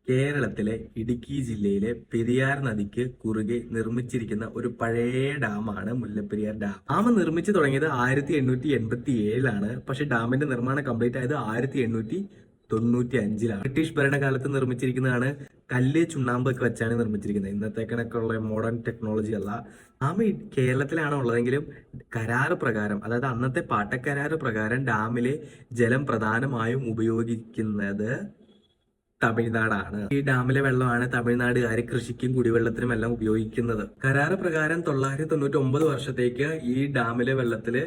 കേരളത്തിലെ ഇടുക്കി ജില്ലയിലെ പെരിയാർ നദിക്ക് കുറുകെ നിർമ്മിച്ചിരിക്കുന്ന ഒരു പഴയ ഡാമാണ് മുല്ലപ്പെരിയാർ ഡാം. ഡാം നിർമ്മിച്ചു തുടങ്ങിയത് 1887-ലാണ്. പക്ഷെ ഡാമിന്റെ നിർമ്മാണം കംപ്ലീറ്റ് ആയത് 1895-ലാണ്. ബ്രിട്ടീഷ് ഭരണകാലത്ത് നിർമ്മിച്ചിരിക്കുന്നതാണ്. കല്ല് ചുണ്ണാമ്പ് ഒക്കെ വെച്ചാണ് നിർമ്മിച്ചിരിക്കുന്നത്. ഇന്നത്തെ കണക്കുള്ള മോഡേൺ ടെക്നോളജി അല്ല. ഡാം കേരളത്തിലാണ് ഉള്ളതെങ്കിലും കരാറ് പ്രകാരം, അതായത് അന്നത്തെ പാട്ടക്കരാറ് പ്രകാരം ഡാമിലെ ജലം പ്രധാനമായും ഉപയോഗിക്കുന്നത് തമിഴ്നാടാണ്. ഈ ഡാമിലെ വെള്ളമാണ് തമിഴ്നാടുകാര് കൃഷിക്കും കുടിവെള്ളത്തിനും എല്ലാം ഉപയോഗിക്കുന്നത്. കരാറ് പ്രകാരം 999 വർഷത്തേക്ക് ഈ ഡാമിലെ വെള്ളത്തില്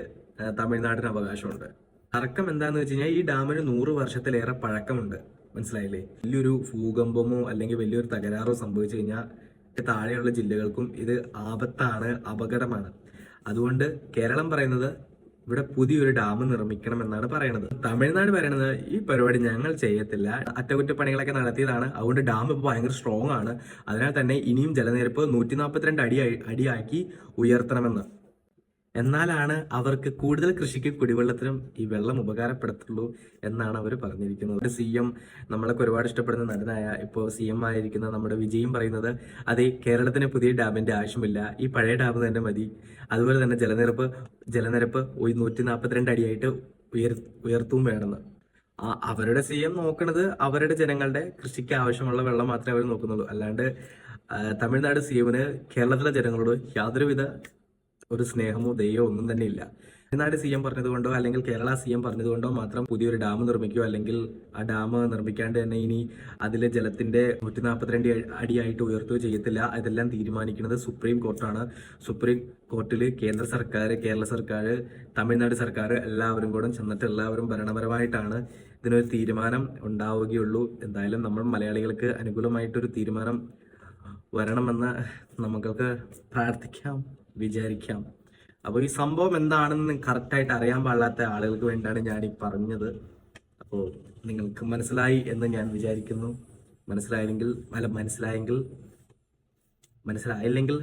തമിഴ്നാടിന് അവകാശമുണ്ട്. തർക്കം എന്താന്ന് വെച്ച് കഴിഞ്ഞാൽ ഈ ഡാമിന് 100 വർഷത്തിലേറെ പഴക്കമുണ്ട്. മനസ്സിലായില്ലേ? വലിയൊരു ഭൂകമ്പമോ അല്ലെങ്കിൽ വലിയൊരു തകരാറോ സംഭവിച്ചു കഴിഞ്ഞാൽ താഴെയുള്ള ജില്ലകൾക്കും ഇത് ആപത്താണ്, അപകടമാണ്. അതുകൊണ്ട് കേരളം പറയുന്നത് ഇവിടെ പുതിയൊരു ഡാം നിർമ്മിക്കണം എന്നാണ് പറയുന്നത്. തമിഴ്നാട് പറയുന്നത് ഈ പരിപാടി ഞങ്ങൾ ചെയ്യത്തില്ല, അറ്റകുറ്റപ്പണികളൊക്കെ നടത്തിയതാണ്, അതുകൊണ്ട് ഡാം ഇപ്പോൾ ഭയങ്കര സ്ട്രോങ് ആണ്, അതിനാൽ തന്നെ ഇനിയും ജലനിരപ്പ് 142 അടിയാക്കി ഉയർത്തണമെന്ന്. എന്നാലാണ് അവർക്ക് കൂടുതൽ കൃഷിക്കും കുടിവെള്ളത്തിനും ഈ വെള്ളം ഉപകാരപ്പെടുത്തുള്ളൂ എന്നാണ് അവർ പറഞ്ഞിരിക്കുന്നത്. CM നമ്മളൊക്കെ ഒരുപാട് ഇഷ്ടപ്പെടുന്ന നടനായ ഇപ്പോൾ CM ആയിരിക്കുന്ന നമ്മുടെ വിജയും പറയുന്നത് അതെ, കേരളത്തിന് പുതിയ ഡാമിന്റെ ആവശ്യമില്ല, ഈ പഴയ ഡാം തന്നെ മതി. അതുപോലെ തന്നെ ജലനിരപ്പ് 142 അടിയായിട്ട് ഉയർത്തും വേണമെന്ന്. അവരുടെ CM നോക്കുന്നത് അവരുടെ ജനങ്ങളുടെ കൃഷിക്ക് ആവശ്യമുള്ള വെള്ളം മാത്രമേ അവർ നോക്കുന്നുള്ളൂ. അല്ലാണ്ട് തമിഴ്നാട് CMന് കേരളത്തിലെ ജനങ്ങളോട് യാതൊരുവിധ ഒരു സ്നേഹമോ ദയോ ഒന്നും തന്നെ ഇല്ല. തമിഴ്നാട് CM പറഞ്ഞതുകൊണ്ടോ അല്ലെങ്കിൽ കേരള CM പറഞ്ഞതുകൊണ്ടോ മാത്രം പുതിയൊരു ഡാം നിർമ്മിക്കുകയോ അല്ലെങ്കിൽ ആ ഡാം നിർമ്മിക്കാണ്ട് തന്നെ ഇനി അതിലെ ജലത്തിന്റെ 142 അടിയായിട്ട് ഉയർത്തുകയോ ചെയ്യത്തില്ല. ഇതെല്ലാം തീരുമാനിക്കുന്നത് സുപ്രീം കോർട്ടാണ്. സുപ്രീം കോർട്ടിൽ കേന്ദ്ര സർക്കാർ, കേരള സർക്കാർ, തമിഴ്നാട് സർക്കാർ എല്ലാവരും കൂടെ ചെന്നിട്ട് എല്ലാവരും ഭരണപരമായിട്ടാണ് ഇതിനൊരു തീരുമാനം ഉണ്ടാവുകയുള്ളൂ. എന്തായാലും നമ്മൾ മലയാളികൾക്ക് അനുകൂലമായിട്ടൊരു തീരുമാനം വരണമെന്ന് നമുക്കൊക്കെ പ്രാർത്ഥിക്കാം, വിചാരിക്കാം. അപ്പോൾ ഈ സംഭവം എന്താണെന്ന് കറക്റ്റായിട്ട് അറിയാൻ പാടില്ലാത്ത ആളുകൾക്ക് വേണ്ടിയാണ് ഞാൻ ഈ പറഞ്ഞത്. അപ്പോൾ നിങ്ങൾക്ക് മനസ്സിലായി എന്ന് ഞാൻ വിചാരിക്കുന്നു. മനസ്സിലായില്ലെങ്കിൽ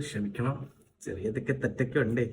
ക്ഷമിക്കണം. ചെറിയതൊക്കെ തെറ്റൊക്കെ ഉണ്ടേ.